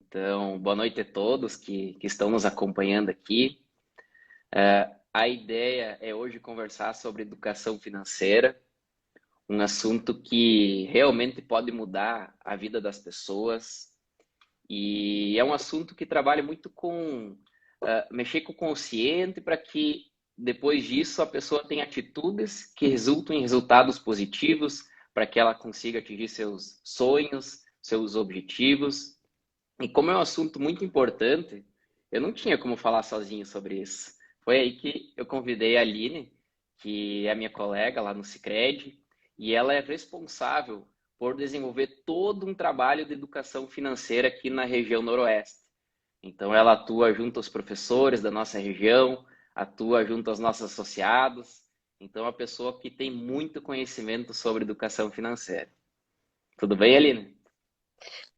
Então, boa noite a todos que estão nos acompanhando aqui. A ideia é hoje conversar sobre educação financeira, um assunto que realmente pode mudar a vida das pessoas e é um assunto que trabalha muito com mexer com o consciente para que depois disso a pessoa tenha atitudes que resultem em resultados positivos para que ela consiga atingir seus sonhos, seus objetivos. E como é um assunto muito importante, eu não tinha como falar sozinho sobre isso. Foi aí que eu convidei a Aline, que é minha colega lá no Sicredi, e ela é responsável por desenvolver todo um trabalho de educação financeira aqui na região Noroeste. Então, ela atua junto aos professores da nossa região, atua junto aos nossos associados. Então, é uma pessoa que tem muito conhecimento sobre educação financeira. Tudo bem, Aline?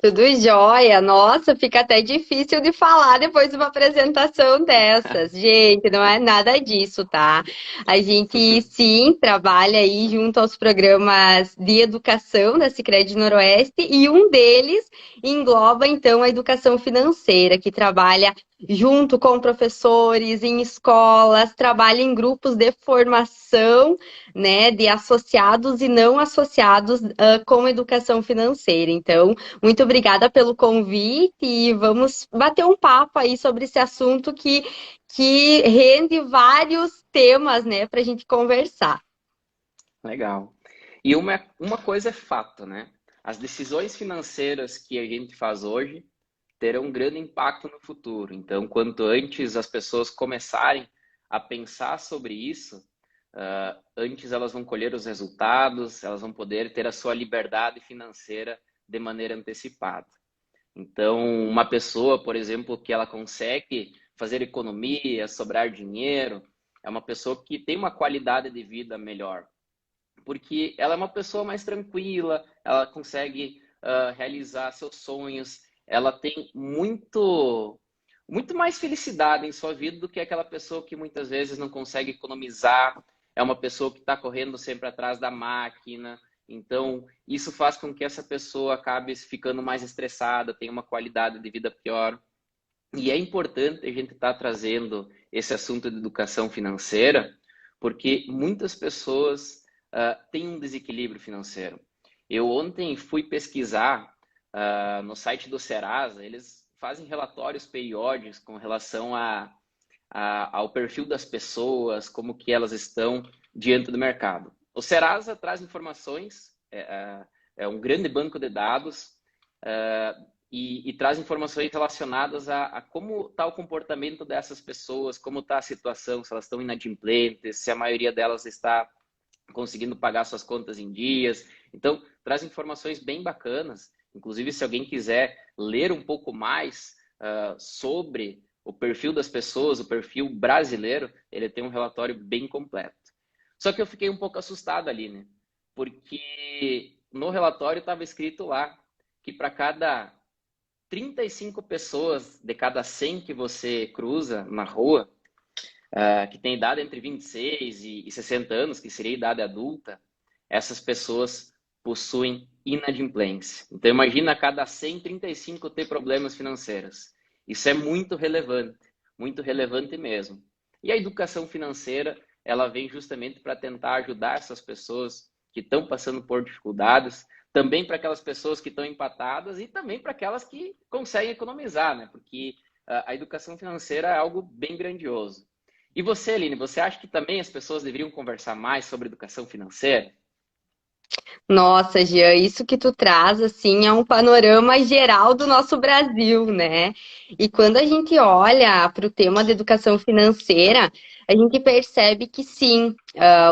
Tudo jóia. Nossa, fica até difícil de falar depois de uma apresentação dessas. Gente, não é nada disso, tá? A gente sim trabalha aí junto aos programas de educação da Sicredi Noroeste e um deles engloba então a educação financeira, que trabalha junto com professores em escolas, trabalha em grupos de formação, né, de associados e não associados com educação financeira. Então, muito obrigada pelo convite e vamos bater um papo aí sobre esse assunto que rende vários temas, né, para a gente conversar. Legal. E uma coisa é fato, né? As decisões financeiras que a gente faz hoje terão um grande impacto no futuro. Então, quanto antes as pessoas começarem a pensar sobre isso, antes elas vão colher os resultados, elas vão poder ter a sua liberdade financeira de maneira antecipada. Então, uma pessoa, por exemplo, que ela consegue fazer economia, sobrar dinheiro, é uma pessoa que tem uma qualidade de vida melhor, porque ela é uma pessoa mais tranquila, ela consegue realizar seus sonhos, ela tem muito mais felicidade em sua vida do que aquela pessoa que muitas vezes não consegue economizar, é uma pessoa que está correndo sempre atrás da máquina. Então, isso faz com que essa pessoa acabe ficando mais estressada, tenha uma qualidade de vida pior. E é importante a gente estar trazendo esse assunto de educação financeira, porque muitas pessoas têm um desequilíbrio financeiro. Eu ontem fui pesquisar no site do Serasa, eles fazem relatórios periódicos com relação ao perfil das pessoas, como que elas estão diante do mercado. O Serasa traz informações, é um grande banco de dados, e traz informações relacionadas a como está o comportamento dessas pessoas, como está a situação, se elas estão inadimplentes, se a maioria delas está conseguindo pagar suas contas em dias. Então, traz informações bem bacanas. Inclusive, se alguém quiser ler um pouco mais sobre o perfil das pessoas, o perfil brasileiro, ele tem um relatório bem completo. Só que eu fiquei um pouco assustado ali, né? Porque no relatório estava escrito lá que para cada 35 pessoas de cada 100 que você cruza na rua, que tem idade entre 26 e 60 anos, que seria a idade adulta, essas pessoas possuem inadimplência. Então, imagina a cada 100, 35 ter problemas financeiros. Isso é muito relevante mesmo. E a educação financeira, ela vem justamente para tentar ajudar essas pessoas que estão passando por dificuldades, também para aquelas pessoas que estão empatadas e também para aquelas que conseguem economizar, né? Porque a educação financeira é algo bem grandioso. E você, Aline, você acha que também as pessoas deveriam conversar mais sobre educação financeira? Nossa, Jean, isso que tu traz, assim, é um panorama geral do nosso Brasil, né? E quando a gente olha para o tema da educação financeira, a gente percebe que sim,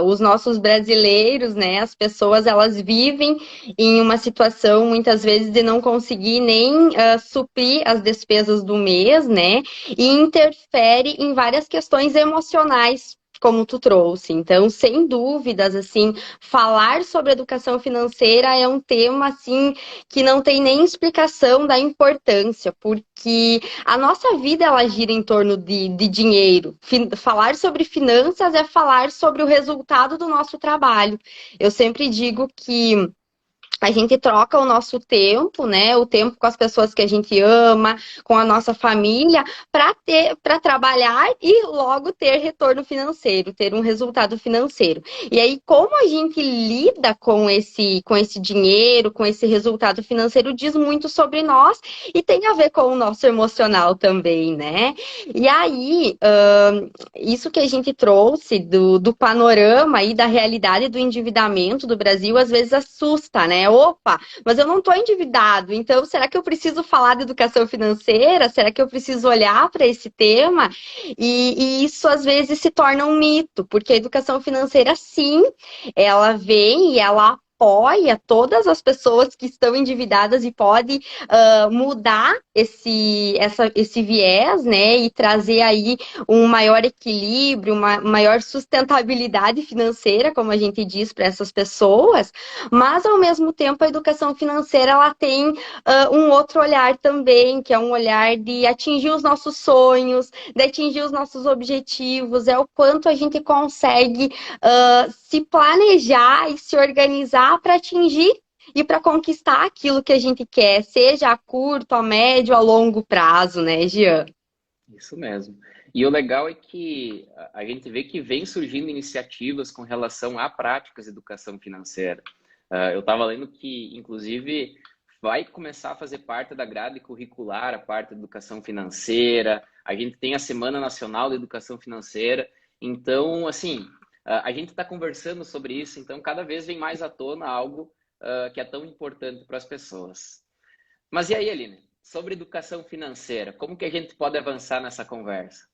os nossos brasileiros, né, as pessoas, elas vivem em uma situação, muitas vezes, de não conseguir nem suprir as despesas do mês, né? E interfere em várias questões emocionais, como tu trouxe. Então, sem dúvidas, assim, falar sobre educação financeira é um tema assim que não tem nem explicação da importância, porque a nossa vida ela gira em torno de dinheiro. Falar sobre finanças é falar sobre o resultado do nosso trabalho. Eu sempre digo que A gente troca o nosso tempo, né? O tempo com as pessoas que a gente ama, com a nossa família, para trabalhar e logo ter retorno financeiro, ter um resultado financeiro. E aí, como a gente lida com esse dinheiro, com esse resultado financeiro, diz muito sobre nós e tem a ver com o nosso emocional também, né? E aí, isso que a gente trouxe do panorama e da realidade do endividamento do Brasil, às vezes assusta, né? Opa, mas eu não estou endividado, então será que eu preciso falar de educação financeira? Será que eu preciso olhar para esse tema? E isso às vezes se torna um mito, porque a educação financeira, sim, ela vem e ela apoia todas as pessoas que estão endividadas e pode mudar esse viés, né, e trazer aí um maior equilíbrio, uma maior sustentabilidade financeira, como a gente diz para essas pessoas, mas ao mesmo tempo a educação financeira ela tem um outro olhar também, que é um olhar de atingir os nossos sonhos, de atingir os nossos objetivos, é o quanto a gente consegue se planejar e se organizar para atingir e para conquistar aquilo que a gente quer, seja a curto, a médio, a longo prazo, né, Jean? Isso mesmo. E o legal é que a gente vê que vem surgindo iniciativas com relação a práticas de educação financeira. Eu estava lendo que, inclusive, vai começar a fazer parte da grade curricular a parte de educação financeira. A gente tem a Semana Nacional de Educação Financeira. Então, assim, a gente está conversando sobre isso, então cada vez vem mais à tona algo que é tão importante para as pessoas. Mas e aí, Aline? Sobre educação financeira, como que a gente pode avançar nessa conversa?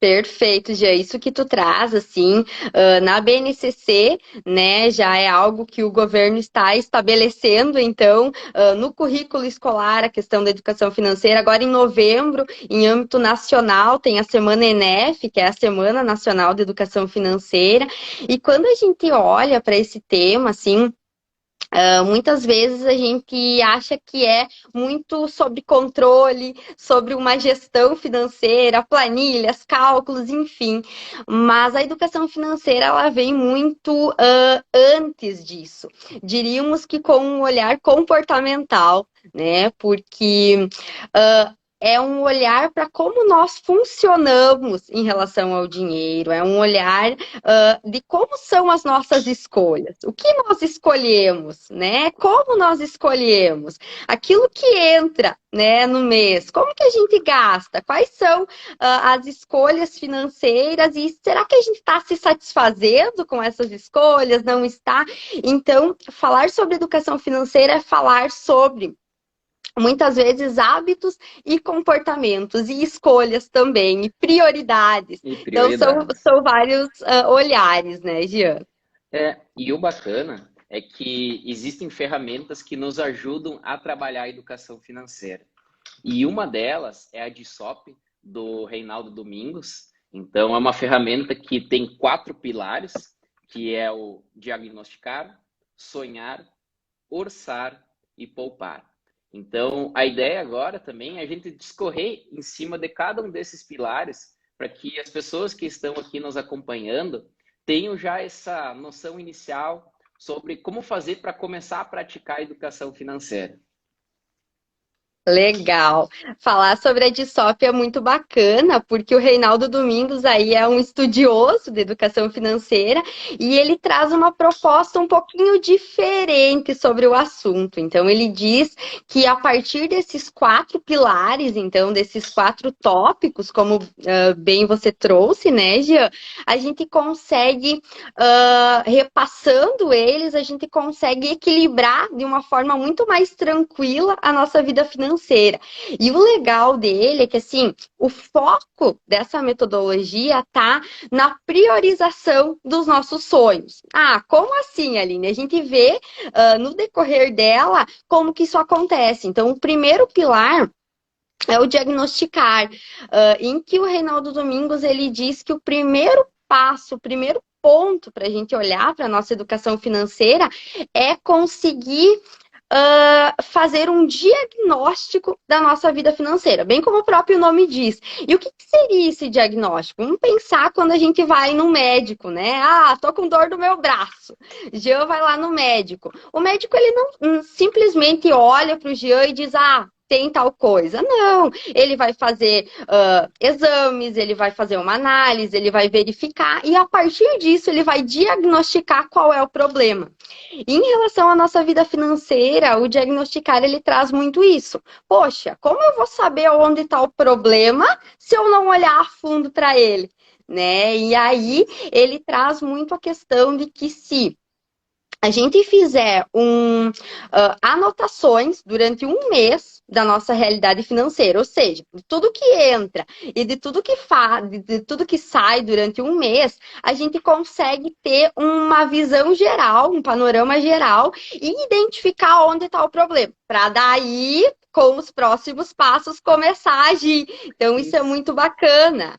Perfeito, já isso que tu traz, assim, na BNCC, né, já é algo que o governo está estabelecendo, então, no currículo escolar, a questão da educação financeira, agora em novembro, em âmbito nacional, tem a Semana ENEF, que é a Semana Nacional de Educação Financeira, e quando a gente olha para esse tema, assim, muitas vezes a gente acha que é muito sobre controle, sobre uma gestão financeira, planilhas, cálculos, enfim. Mas a educação financeira ela vem muito antes disso. Diríamos que com um olhar comportamental, né? Porque é um olhar para como nós funcionamos em relação ao dinheiro, é um olhar de como são as nossas escolhas, o que nós escolhemos, né? Como nós escolhemos, aquilo que entra, né, no mês, como que a gente gasta, quais são as escolhas financeiras e será que a gente está se satisfazendo com essas escolhas? Não está? Então, falar sobre educação financeira é falar sobre muitas vezes hábitos e comportamentos e escolhas também, e prioridades. E Então, prioridades. são vários olhares, né, Jean? E o bacana é que existem ferramentas que nos ajudam a trabalhar a educação financeira. E uma delas é a DISOP, do Reinaldo Domingos. Então, é uma ferramenta que tem 4 pilares, que é o diagnosticar, sonhar, orçar e poupar. Então, a ideia agora também é a gente discorrer em cima de cada um desses pilares para que as pessoas que estão aqui nos acompanhando tenham já essa noção inicial sobre como fazer para começar a praticar a educação financeira. Legal. Falar sobre a DSOP é muito bacana, porque o Reinaldo Domingos aí é um estudioso de educação financeira e ele traz uma proposta um pouquinho diferente sobre o assunto. Então, ele diz que a partir desses 4 pilares, então, desses 4 tópicos, como bem você trouxe, né, Jean, a gente consegue, repassando eles, a gente consegue equilibrar de uma forma muito mais tranquila a nossa vida financeira. E o legal dele é que, assim, o foco dessa metodologia tá na priorização dos nossos sonhos. Ah, como assim, Aline? A gente vê no decorrer dela como que isso acontece. Então, o primeiro pilar é o diagnosticar, em que o Reinaldo Domingos ele diz que o primeiro passo, o primeiro ponto para a gente olhar para a nossa educação financeira é conseguir fazer um diagnóstico da nossa vida financeira, bem como o próprio nome diz. E o que seria esse diagnóstico? Vamos pensar quando a gente vai no médico, né? Ah, tô com dor do meu braço. Jean vai lá no médico. O médico, ele não simplesmente olha para o Jean e diz, ah, tem tal coisa. Não, ele vai fazer exames, ele vai fazer uma análise, ele vai verificar e a partir disso ele vai diagnosticar qual é o problema. Em relação à nossa vida financeira, o diagnosticar ele traz muito isso. Poxa, como eu vou saber onde está o problema se eu não olhar a fundo para ele, né? E aí ele traz muito a questão de que se a gente fizer anotações durante um mês da nossa realidade financeira, ou seja, de tudo que entra e de tudo que de tudo que sai durante um mês, a gente consegue ter uma visão geral, um panorama geral e identificar onde está o problema, para daí, com os próximos passos, começar a agir. Então, isso é muito bacana.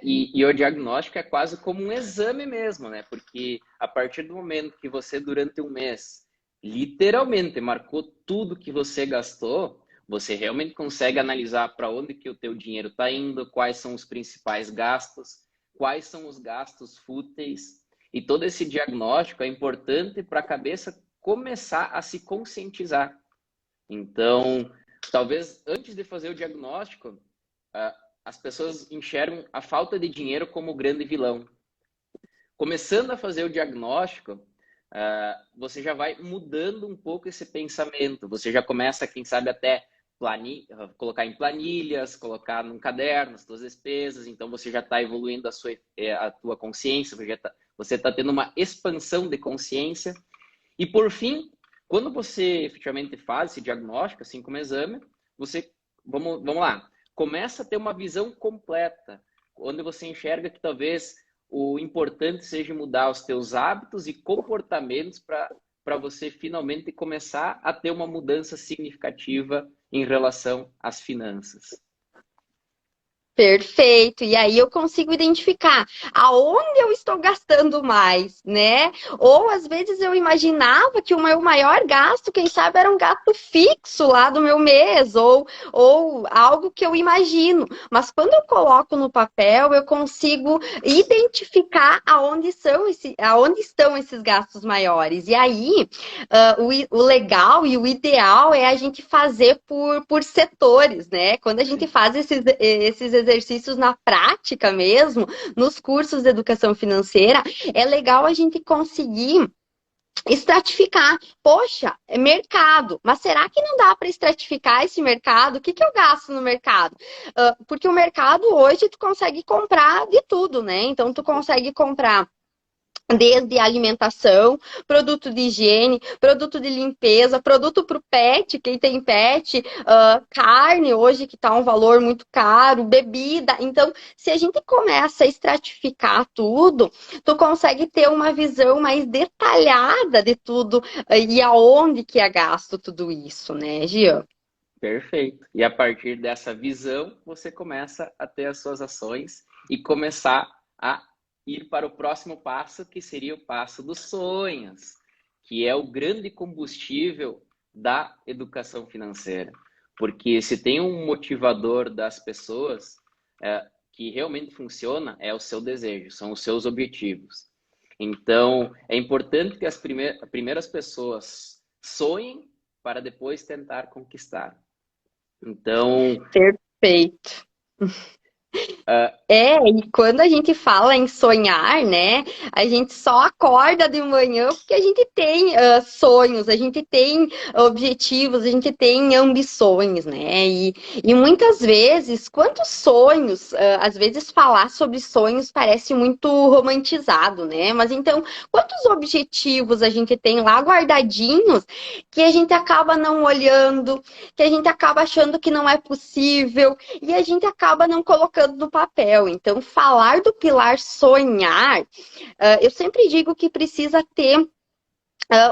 E o diagnóstico é quase como um exame mesmo, né? Porque a partir do momento que você, durante um mês, literalmente marcou tudo que você gastou, você realmente consegue analisar para onde que o teu dinheiro está indo, quais são os principais gastos, quais são os gastos fúteis. E todo esse diagnóstico é importante para a cabeça começar a se conscientizar. Então, talvez antes de fazer o diagnóstico, as pessoas enxergam a falta de dinheiro como o grande vilão. Começando a fazer o diagnóstico, você já vai mudando um pouco esse pensamento. Você já começa, quem sabe, até colocar em planilhas, colocar num caderno as suas despesas. Então, você já está evoluindo a tua consciência, você está tendo uma expansão de consciência. E, por fim, quando você efetivamente faz esse diagnóstico, assim como exame, vamos lá, começa a ter uma visão completa, onde você enxerga que talvez o importante seja mudar os teus hábitos e comportamentos para você finalmente começar a ter uma mudança significativa em relação às finanças. Perfeito. E aí eu consigo identificar aonde eu estou gastando mais, né? Ou às vezes eu imaginava que o meu maior gasto, quem sabe, era um gasto fixo lá do meu mês, ou algo que eu imagino. Mas quando eu coloco no papel, eu consigo identificar aonde estão esses gastos maiores. E aí, o legal e o ideal é a gente fazer por setores, né? Quando a gente faz esses exercícios na prática mesmo, nos cursos de educação financeira, é legal a gente conseguir estratificar. Poxa, é mercado, mas será que não dá para estratificar esse mercado? O que eu gasto no mercado? Porque o mercado hoje tu consegue comprar de tudo, né? Então tu consegue comprar desde alimentação, produto de higiene, produto de limpeza, produto para o pet, quem tem pet, carne hoje que está um valor muito caro, bebida. Então, se a gente começa a estratificar tudo, tu consegue ter uma visão mais detalhada de tudo e aonde que é gasto tudo isso, né, Gia? Perfeito. E a partir dessa visão, você começa a ter as suas ações e começar a ir para o próximo passo, que seria o passo dos sonhos, que é o grande combustível da educação financeira. Porque se tem um motivador das pessoas que realmente funciona, é o seu desejo, são os seus objetivos. Então, é importante que as primeiras pessoas sonhem para depois tentar conquistar. Então, Perfeito. E quando a gente fala em sonhar, né, a gente só acorda de manhã porque a gente tem sonhos, a gente tem objetivos, a gente tem ambições, né, e muitas vezes, quantos sonhos, às vezes falar sobre sonhos parece muito romantizado, né, mas então, quantos objetivos a gente tem lá guardadinhos que a gente acaba não olhando, que a gente acaba achando que não é possível, e a gente acaba não colocando no papel. Então, falar do pilar sonhar, eu sempre digo que precisa ter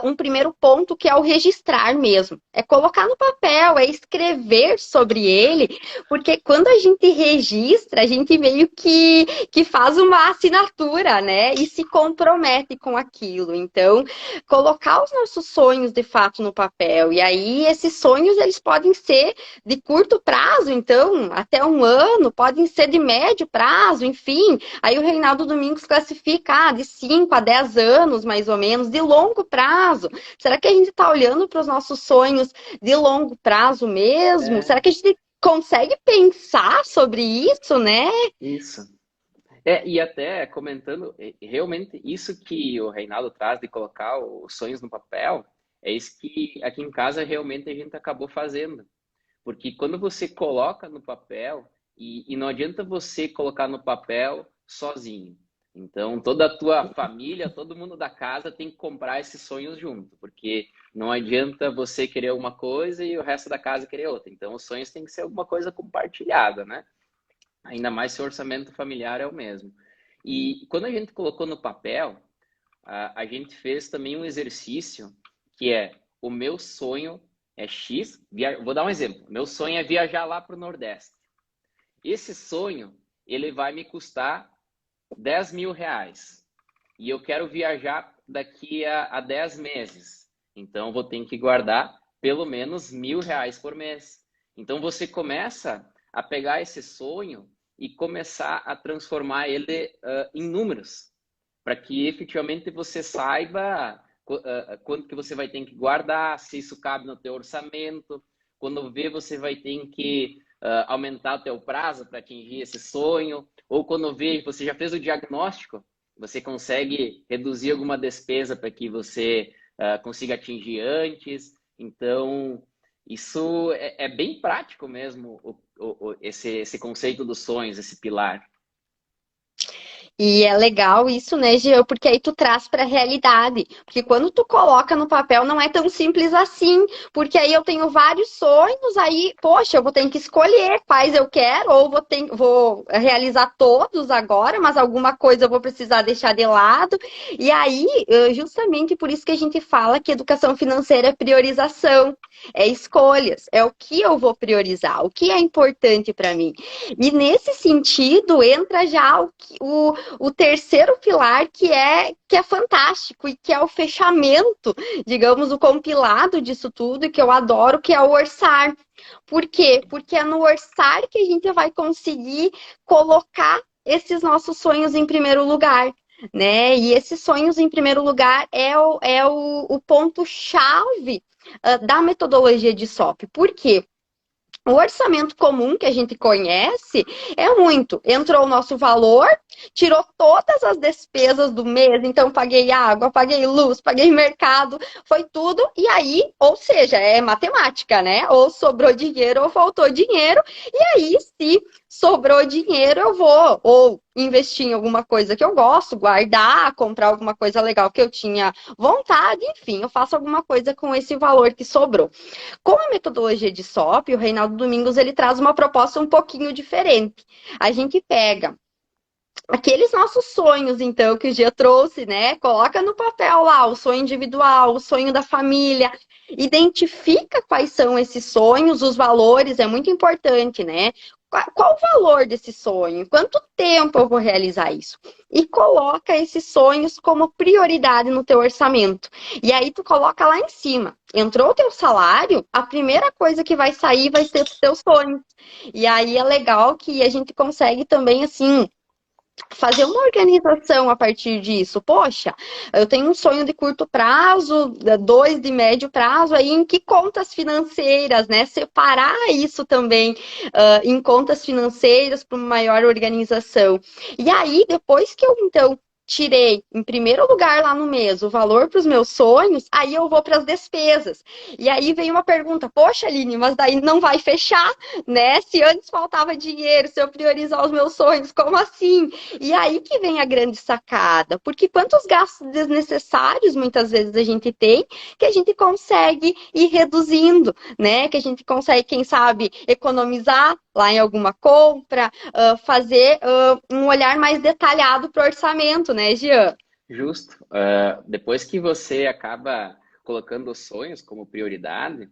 um primeiro ponto que é o registrar mesmo. É colocar no papel, é escrever sobre ele, porque quando a gente registra, a gente meio que faz uma assinatura, né? E se compromete com aquilo. Então, colocar os nossos sonhos de fato no papel. E aí, esses sonhos, eles podem ser de curto prazo, então, até um ano, podem ser de médio prazo, enfim. Aí o Reinaldo Domingos classifica de 5 a 10 anos, mais ou menos, de longo prazo. Será que a gente está olhando para os nossos sonhos de longo prazo mesmo? É, Será que a gente consegue pensar sobre isso, né? isso. E até comentando, realmente isso que o Reinaldo traz de colocar os sonhos no papel, é isso que aqui em casa realmente a gente acabou fazendo. Porque quando você coloca no papel, e não adianta você colocar no papel sozinho. Então, toda a tua família, todo mundo da casa tem que comprar esses sonhos junto, porque não adianta você querer uma coisa e o resto da casa querer outra. Então, os sonhos têm que ser alguma coisa compartilhada, né? Ainda mais se o orçamento familiar é o mesmo. E quando a gente colocou no papel, a gente fez também um exercício que é: o meu sonho é X. Vou dar um exemplo. Meu sonho é viajar lá para o Nordeste. Esse sonho, ele vai me custar 10 mil reais. E eu quero viajar daqui a 10 meses. Então, vou ter que guardar pelo menos 1.000 reais por mês. Então, você começa a pegar esse sonho e começar a transformar ele em números, para que efetivamente você saiba quanto que você vai ter que guardar, se isso cabe no teu orçamento. Quando vê, você vai ter que aumentar o teu prazo para atingir esse sonho, ou quando vê, você já fez o diagnóstico, você consegue reduzir alguma despesa para que você consiga atingir antes. Então, isso é bem prático mesmo, esse conceito dos sonhos, esse pilar. E é legal isso, né, Jean? Porque aí tu traz para a realidade. Porque quando tu coloca no papel não é tão simples assim. Porque aí eu tenho vários sonhos, aí, poxa, eu vou ter que escolher quais eu quero, ou vou realizar todos agora, mas alguma coisa eu vou precisar deixar de lado. E aí, justamente por isso que a gente fala que educação financeira é priorização, é escolhas, é o que eu vou priorizar, o que é importante para mim. E nesse sentido, entra já o terceiro pilar que é fantástico e que é o fechamento, digamos, o compilado disso tudo e que eu adoro, que é o orçar. Por quê? Porque é no orçar que a gente vai conseguir colocar esses nossos sonhos em primeiro lugar. Né? E esses sonhos, em primeiro lugar, é o ponto-chave da metodologia de SOP. Por quê? O orçamento comum que a gente conhece é muito. Entrou o nosso valor, tirou todas as despesas do mês, então paguei água, paguei luz, paguei mercado, foi tudo. E aí, ou seja, é matemática, né? Ou sobrou dinheiro ou faltou dinheiro. E aí, se sobrou dinheiro, eu vou ou investir em alguma coisa que eu gosto, guardar, comprar alguma coisa legal que eu tinha vontade, enfim, eu faço alguma coisa com esse valor que sobrou. Com a metodologia de SOP, o Reinaldo Domingos ele traz uma proposta um pouquinho diferente. A gente pega aqueles nossos sonhos, então, que o Gia trouxe, né? Coloca no papel lá o sonho individual, o sonho da família, identifica quais são esses sonhos, os valores, é muito importante, né? Qual o valor desse sonho? Quanto tempo eu vou realizar isso? E coloca esses sonhos como prioridade no teu orçamento. E aí tu coloca lá em cima. Entrou o teu salário, a primeira coisa que vai sair vai ser os teus sonhos. E aí é legal que a gente consegue também, assim, fazer uma organização a partir disso. Poxa, eu tenho um sonho de curto prazo, dois de médio prazo, aí em que contas financeiras, né? Separar isso também em contas financeiras para uma maior organização. E aí, depois que eu, então, tirei em primeiro lugar lá no mês o valor para os meus sonhos, aí eu vou para as despesas. E aí vem uma pergunta, poxa, Aline, mas daí não vai fechar, né? Se antes faltava dinheiro, se eu priorizar os meus sonhos, como assim? E aí que vem a grande sacada, porque quantos gastos desnecessários muitas vezes a gente tem que a gente consegue ir reduzindo, né? Que a gente consegue, quem sabe, economizar lá em alguma compra, fazer um olhar mais detalhado para o orçamento, né, Jean? Justo. Depois que você acaba colocando os sonhos como prioridade,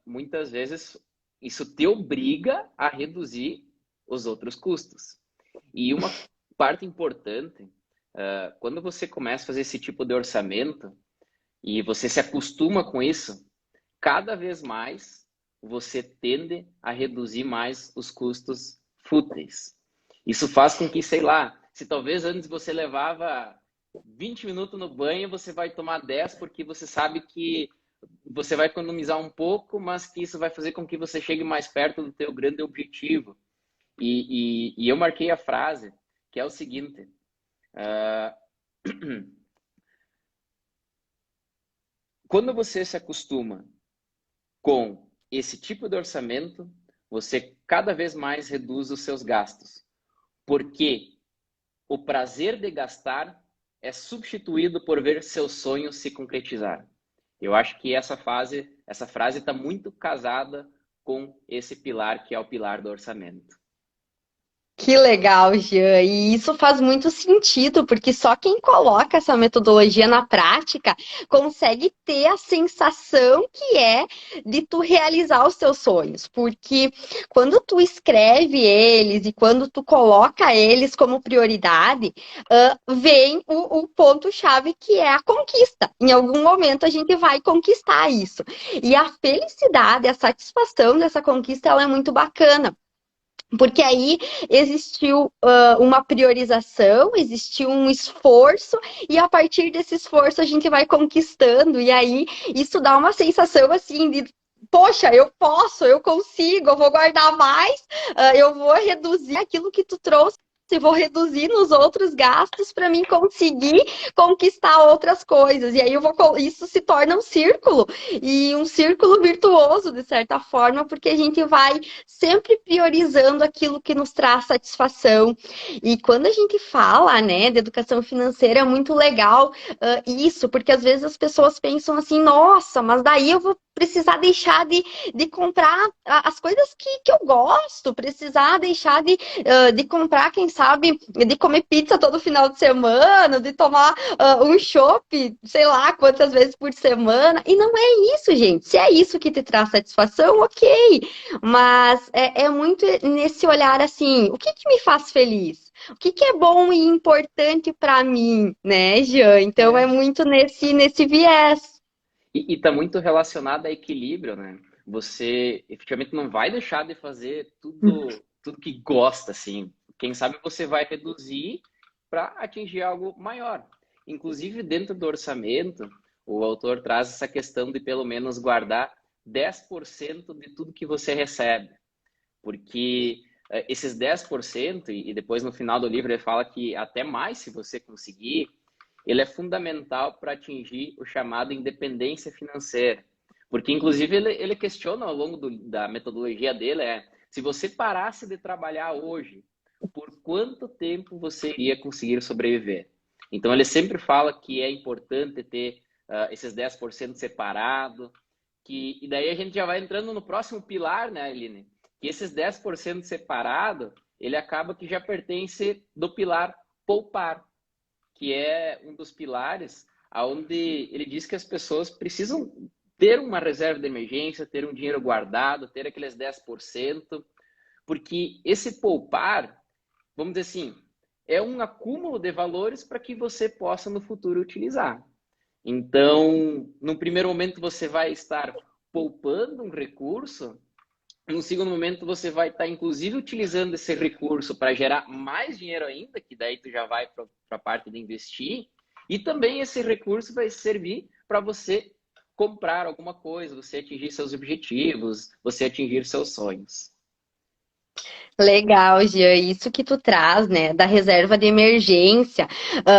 muitas vezes isso te obriga a reduzir os outros custos. E uma parte importante, quando você começa a fazer esse tipo de orçamento e você se acostuma com isso, cada vez mais você tende a reduzir mais os custos fúteis. Isso faz com que, sei lá, se talvez antes você levava 20 minutos no banho, você vai tomar 10 porque você sabe que você vai economizar um pouco, mas que isso vai fazer com que você chegue mais perto do teu grande objetivo. E eu marquei a frase, que é o seguinte, quando você se acostuma com esse tipo de orçamento, você cada vez mais reduz os seus gastos, porque o prazer de gastar é substituído por ver seus sonhos se concretizar. Eu acho que essa frase está muito casada com esse pilar que é o pilar do orçamento. Que legal, Jean. E isso faz muito sentido, porque só quem coloca essa metodologia na prática consegue ter a sensação que é de tu realizar os teus sonhos. Porque quando tu escreve eles e quando tu coloca eles como prioridade, vem o ponto-chave que é a conquista. Em algum momento a gente vai conquistar isso. E a felicidade, a satisfação dessa conquista, ela é muito bacana. Porque aí existiu uma priorização, existiu um esforço, e a partir desse esforço a gente vai conquistando, e aí isso dá uma sensação assim de. Poxa, eu posso, eu consigo, eu vou guardar mais, eu vou reduzir aquilo que tu trouxe e vou reduzir nos outros gastos para mim conseguir conquistar outras coisas. E aí isso se torna um círculo, e um círculo virtuoso, de certa forma, porque a gente vai sempre priorizando aquilo que nos traz satisfação. E quando a gente fala, né, de educação financeira, é muito legal isso, porque às vezes as pessoas pensam assim, nossa, mas daí eu vou precisar deixar de comprar as coisas que eu gosto, precisar deixar de comprar, quem sabe, de comer pizza todo final de semana, de tomar um chopp, sei lá, quantas vezes por semana. E não é isso, gente. Se é isso que te traz satisfação, ok. Mas é muito nesse olhar assim, o que me faz feliz? O que é bom e importante para mim, né, Jean? Então é É. muito nesse viés. E está muito relacionado a equilíbrio, né? Você efetivamente não vai deixar de fazer tudo que gosta, assim. Quem sabe você vai reduzir para atingir algo maior. Inclusive, dentro do orçamento, o autor traz essa questão de pelo menos guardar 10% de tudo que você recebe. Porque esses 10%, e depois no final do livro ele fala que até mais se você conseguir, ele é fundamental para atingir o chamado independência financeira. Porque, inclusive, ele questiona ao longo da metodologia dele, se você parasse de trabalhar hoje, por quanto tempo você iria conseguir sobreviver? Então, ele sempre fala que é importante ter esses 10% separado, e daí a gente já vai entrando no próximo pilar, né, Aline? Que esses 10% separado, ele acaba que já pertence do pilar poupar, que é um dos pilares onde ele diz que as pessoas precisam ter uma reserva de emergência, ter um dinheiro guardado, ter aqueles 10%, porque esse poupar, vamos dizer assim, é um acúmulo de valores para que você possa no futuro utilizar. Então, no primeiro momento você vai estar poupando um recurso, no segundo momento você vai estar inclusive utilizando esse recurso para gerar mais dinheiro ainda, que daí tu já vai para a parte de investir, e também esse recurso vai servir para você comprar alguma coisa, você atingir seus objetivos, você atingir seus sonhos. Legal, Jean, isso que tu traz, né, da reserva de emergência.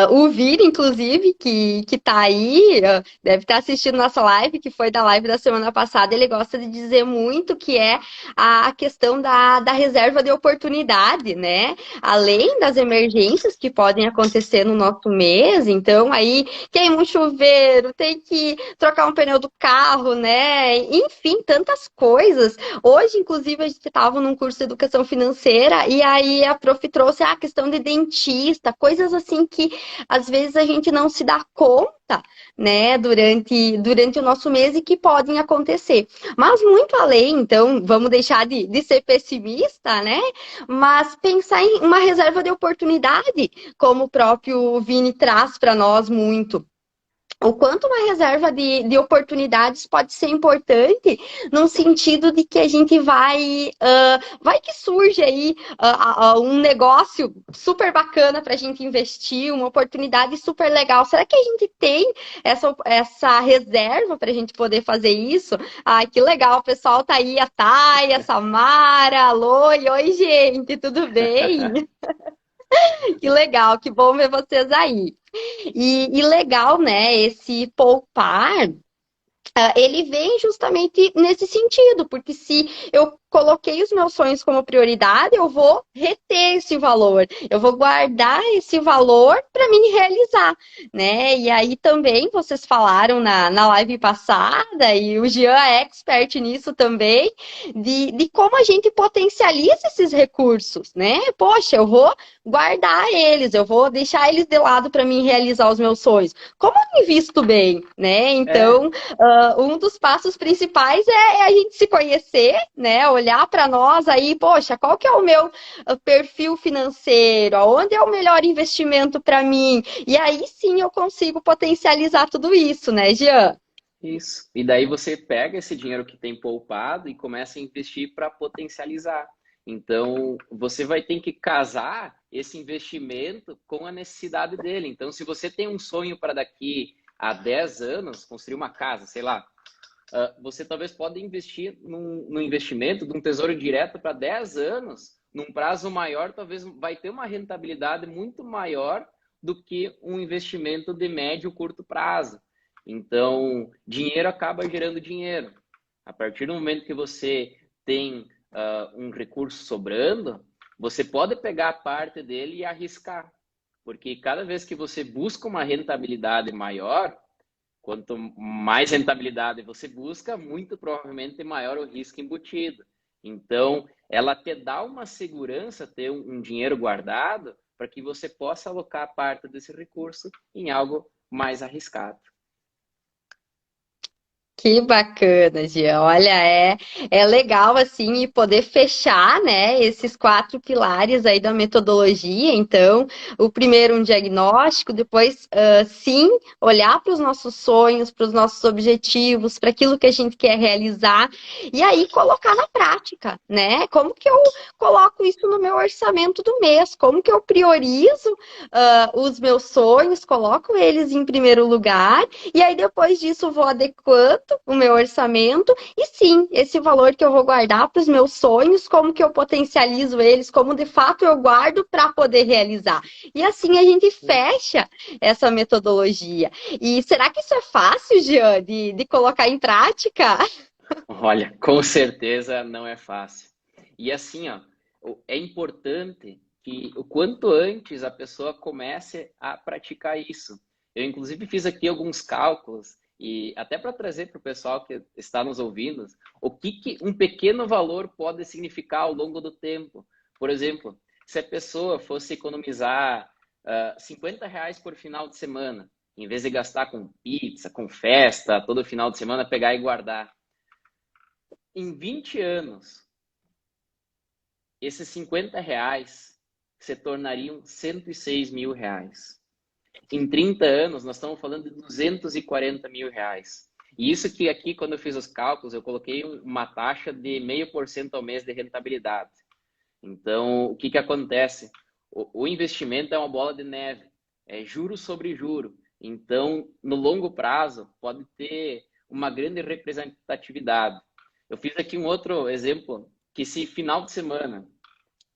O Vira, inclusive, que tá aí, deve estar assistindo nossa live, que foi da live da semana passada, ele gosta de dizer muito que é a questão da reserva de oportunidade, né? Além das emergências que podem acontecer no nosso mês, então aí queima um chuveiro, tem que trocar um pneu do carro, né? Enfim, tantas coisas. Hoje, inclusive, a gente estava num curso de educação educação financeira, e aí a prof trouxe a questão de dentista, coisas assim que às vezes a gente não se dá conta, né, durante o nosso mês e que podem acontecer. Mas muito além, então, vamos deixar de ser pessimista, né? Mas pensar em uma reserva de oportunidade, como o próprio Vini traz para nós muito. O quanto uma reserva de oportunidades pode ser importante, num sentido de que a gente vai que surge aí um negócio super bacana para a gente investir, uma oportunidade super legal. Será que a gente tem essa reserva para a gente poder fazer isso? Ai, que legal, o pessoal tá aí, a Thay, a Samara, alô, e oi, gente, tudo bem? Que legal, que bom ver vocês aí. E legal, né? Esse poupar, ele vem justamente nesse sentido, porque se eu coloquei os meus sonhos como prioridade, eu vou reter esse valor, eu vou guardar esse valor para me realizar, né? E aí também vocês falaram na live passada, e o Jean é expert nisso também, de como a gente potencializa esses recursos, né? Poxa, eu vou guardar eles, eu vou deixar eles de lado para mim realizar os meus sonhos. Como eu invisto bem, né? É, Então, um dos passos principais é a gente se conhecer, né? Olhar para nós aí, poxa, qual que é o meu perfil financeiro? Onde é o melhor investimento para mim? E aí sim eu consigo potencializar tudo isso, né, Jean? isso. E daí você pega esse dinheiro que tem poupado e começa a investir para potencializar. Então, você vai ter que casar esse investimento com a necessidade dele. Então, se você tem um sonho para daqui a 10 anos, construir uma casa, sei lá, você talvez pode investir num investimento de um tesouro direto para 10 anos, num prazo maior, talvez vai ter uma rentabilidade muito maior do que um investimento de médio e curto prazo. Então, dinheiro acaba gerando dinheiro. A partir do momento que você tem um recurso sobrando, você pode pegar parte dele e arriscar. Porque cada vez que você busca uma rentabilidade maior, quanto mais rentabilidade você busca, muito provavelmente maior o risco embutido. Então, ela te dá uma segurança, ter um dinheiro guardado, para que você possa alocar parte desse recurso em algo mais arriscado. Que bacana, Gia. Olha, é legal assim e poder fechar, né, esses quatro pilares aí da metodologia. Então, o primeiro um diagnóstico, depois sim olhar para os nossos sonhos, para os nossos objetivos, para aquilo que a gente quer realizar e aí colocar na prática, né? Como que eu coloco isso no meu orçamento do mês? Como que eu priorizo os meus sonhos, coloco eles em primeiro lugar e aí depois disso vou adequando o meu orçamento e sim, esse valor que eu vou guardar para os meus sonhos, como que eu potencializo eles, como de fato eu guardo para poder realizar. E assim a gente fecha essa metodologia. E será que isso é fácil, Jean, de colocar em prática? Olha, com certeza não é fácil. E assim, ó, é importante que o quanto antes a pessoa comece a praticar isso. Eu, inclusive, fiz aqui alguns cálculos e até para trazer para o pessoal que está nos ouvindo, o que um pequeno valor pode significar ao longo do tempo. Por exemplo, se a pessoa fosse economizar R$ 50 por final de semana, em vez de gastar com pizza, com festa, todo final de semana, pegar e guardar. Em 20 anos, esses R$ 50 se tornariam R$ 106.000. Em 30 anos, nós estamos falando de R$ 240.000. E isso que aqui, quando eu fiz os cálculos, eu coloquei uma taxa de 0,5% ao mês de rentabilidade. Então, o que acontece? O investimento é uma bola de neve, é juro sobre juro. Então, no longo prazo, pode ter uma grande representatividade. Eu fiz aqui um outro exemplo, que se final de semana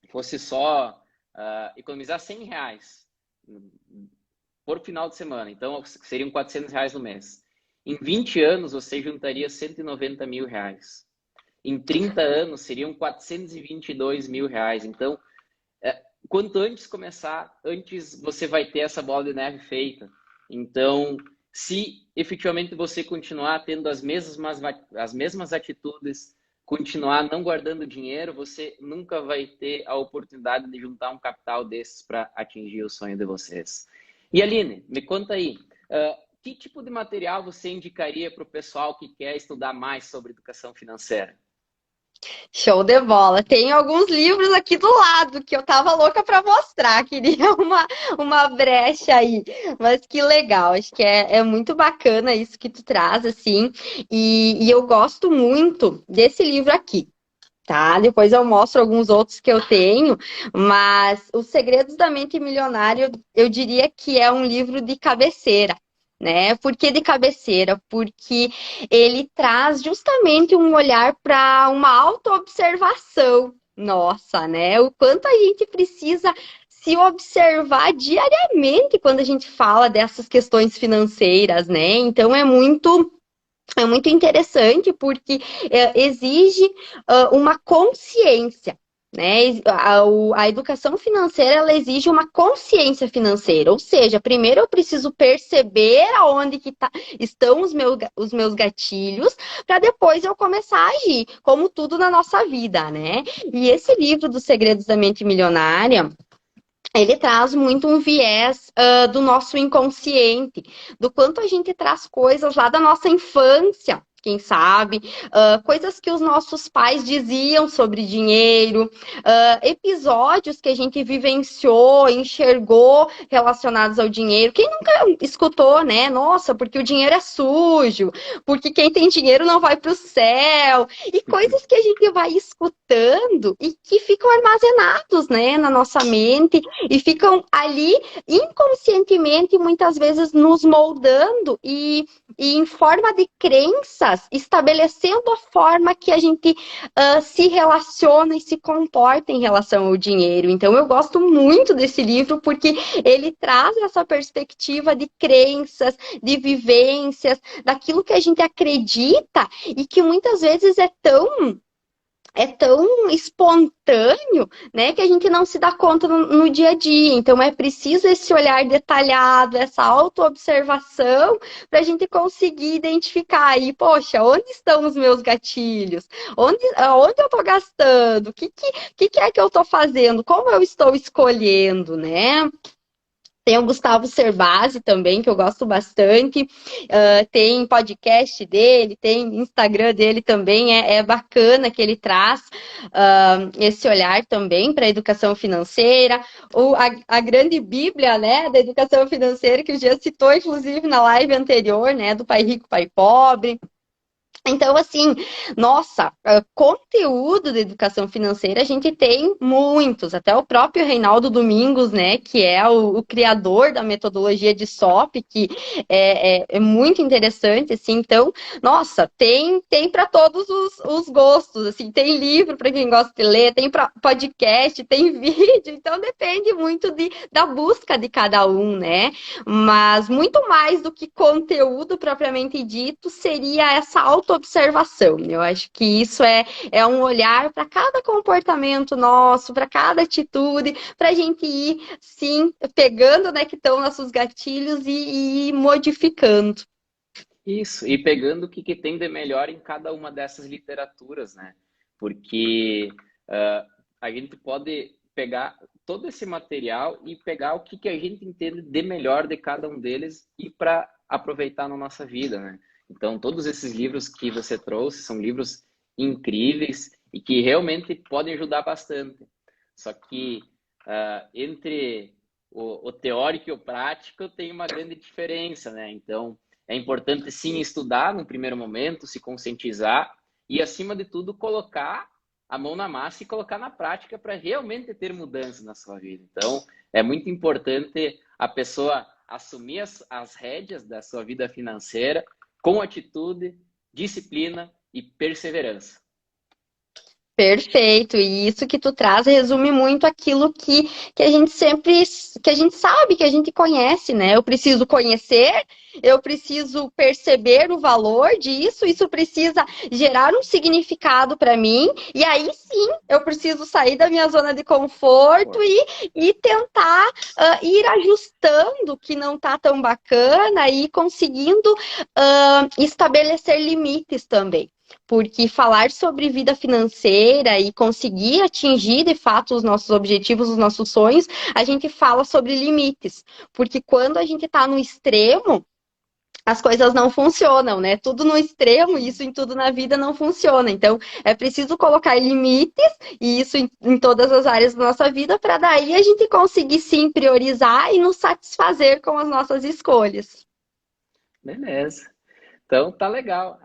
fosse só economizar R$ 100 por final de semana, então seriam R$ 400 no mês. Em 20 anos, você juntaria R$ 190.000. Em 30 anos, seriam R$ 422.000. Então, quanto antes começar, antes você vai ter essa bola de neve feita. Então, se efetivamente você continuar tendo as mesmas atitudes, continuar não guardando dinheiro, você nunca vai ter a oportunidade de juntar um capital desses para atingir o sonho de vocês. E Aline, me conta aí, que tipo de material você indicaria para o pessoal que quer estudar mais sobre educação financeira? Show de bola. Tem alguns livros aqui do lado que eu tava louca para mostrar. Queria uma brecha aí. Mas que legal. Acho que é muito bacana isso que tu traz, assim. E eu gosto muito desse livro aqui. Tá, depois eu mostro alguns outros que eu tenho, mas Os Segredos da Mente Milionária, eu diria que é um livro de cabeceira, né? Por que de cabeceira? Porque ele traz justamente um olhar para uma autoobservação nossa, né? O quanto a gente precisa se observar diariamente quando a gente fala dessas questões financeiras, né? Então é muito interessante porque exige uma consciência, né? A educação financeira ela exige uma consciência financeira, ou seja, primeiro eu preciso perceber aonde estão os meus gatilhos, para depois eu começar a agir, como tudo na nossa vida, né? E esse livro dos Segredos da Mente Milionária ele traz muito um viés do nosso inconsciente, do quanto a gente traz coisas lá da nossa infância, quem sabe, coisas que os nossos pais diziam sobre dinheiro, episódios que a gente vivenciou, enxergou relacionados ao dinheiro. Quem nunca escutou, né? Nossa, porque o dinheiro é sujo, porque quem tem dinheiro não vai para o céu, e coisas que a gente vai escutando e que ficam armazenados, né, na nossa mente e ficam ali inconscientemente, muitas vezes nos moldando e em forma de crenças, estabelecendo a forma que a gente se relaciona e se comporta em relação ao dinheiro. Então, eu gosto muito desse livro porque ele traz essa perspectiva de crenças, de vivências, daquilo que a gente acredita e que muitas vezes é tão espontâneo, né, que a gente não se dá conta no dia a dia. Então, é preciso esse olhar detalhado, essa autoobservação, para a gente conseguir identificar aí, poxa, onde estão os meus gatilhos? Onde eu estou gastando? O que é que eu estou fazendo? Como eu estou escolhendo, né? Tem o Gustavo Cerbasi também, que eu gosto bastante. Tem podcast dele, tem Instagram dele também. É bacana que ele traz esse olhar também para a educação financeira. A grande bíblia, né, da educação financeira, que o Jean citou, inclusive, na live anterior, né, do Pai Rico, Pai Pobre. Então, assim, nossa, conteúdo de educação financeira a gente tem muitos, até o próprio Reinaldo Domingos, né, que é o criador da metodologia de SOP, que é muito interessante, assim, então, nossa, tem para todos os gostos, assim, tem livro para quem gosta de ler, tem podcast, tem vídeo, então depende muito da busca de cada um, né, mas muito mais do que conteúdo propriamente dito, seria essa autoobservação. Eu acho que isso é um olhar para cada comportamento nosso, para cada atitude, para a gente ir, sim, pegando, né, que estão nossos gatilhos e ir modificando. Isso, e pegando o que tem de melhor em cada uma dessas literaturas, né? Porque a gente pode pegar todo esse material e pegar o que a gente entende de melhor de cada um deles e para aproveitar na nossa vida, né? Então, todos esses livros que você trouxe são livros incríveis e que realmente podem ajudar bastante. Só que entre o teórico e o prático tem uma grande diferença, né? Então, é importante sim estudar no primeiro momento, se conscientizar e, acima de tudo, colocar a mão na massa e colocar na prática para realmente ter mudança na sua vida. Então, é muito importante a pessoa assumir as rédeas da sua vida financeira com atitude, disciplina e perseverança. Perfeito, e isso que tu traz resume muito aquilo que a gente sempre, que a gente sabe, que a gente conhece, né? Eu preciso conhecer, eu preciso perceber o valor disso, isso precisa gerar um significado para mim, e aí sim eu preciso sair da minha zona de conforto e tentar ir ajustando o que não está tão bacana e conseguindo estabelecer limites também. porque falar sobre vida financeira e conseguir atingir de fato os nossos objetivos, os nossos sonhos, a gente fala sobre limites, porque quando a gente está no extremo, as coisas não funcionam, né? Tudo no extremo, isso em tudo na vida não funciona. Então, é preciso colocar limites, e isso em todas as áreas da nossa vida, para daí a gente conseguir sim priorizar e nos satisfazer com as nossas escolhas. Beleza. Então tá legal.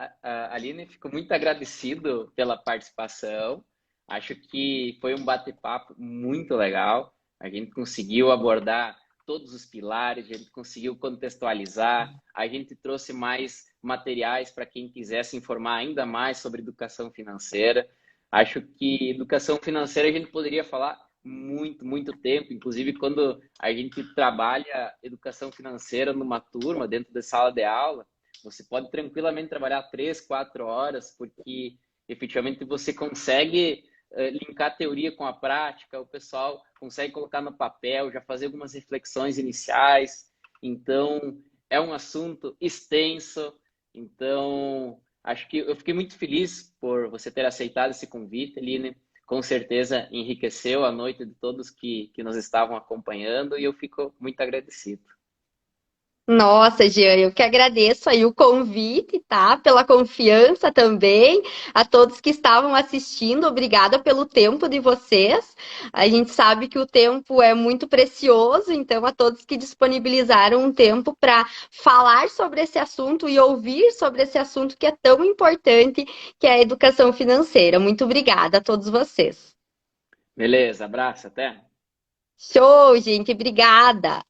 Aline, fico muito agradecido pela participação. Acho que foi um bate-papo muito legal. A gente conseguiu abordar todos os pilares, a gente conseguiu contextualizar, a gente trouxe mais materiais para quem quiser se informar ainda mais sobre educação financeira. Acho que educação financeira a gente poderia falar muito, muito tempo, inclusive quando a gente trabalha educação financeira numa turma, dentro da sala de aula, você pode tranquilamente trabalhar 3, 4 horas, porque efetivamente você consegue linkar a teoria com a prática, o pessoal consegue colocar no papel, já fazer algumas reflexões iniciais. Então, é um assunto extenso. Então, acho que eu fiquei muito feliz por você ter aceitado esse convite, Aline. Com certeza enriqueceu a noite de todos que nos estavam acompanhando e eu fico muito agradecido. Nossa, Jean, eu que agradeço aí o convite, tá? Pela confiança também. A todos que estavam assistindo, obrigada pelo tempo de vocês. A gente sabe que o tempo é muito precioso, então a todos que disponibilizaram um tempo para falar sobre esse assunto e ouvir sobre esse assunto que é tão importante, que é a educação financeira. Muito obrigada a todos vocês. Beleza, abraço, até. Show, gente, obrigada.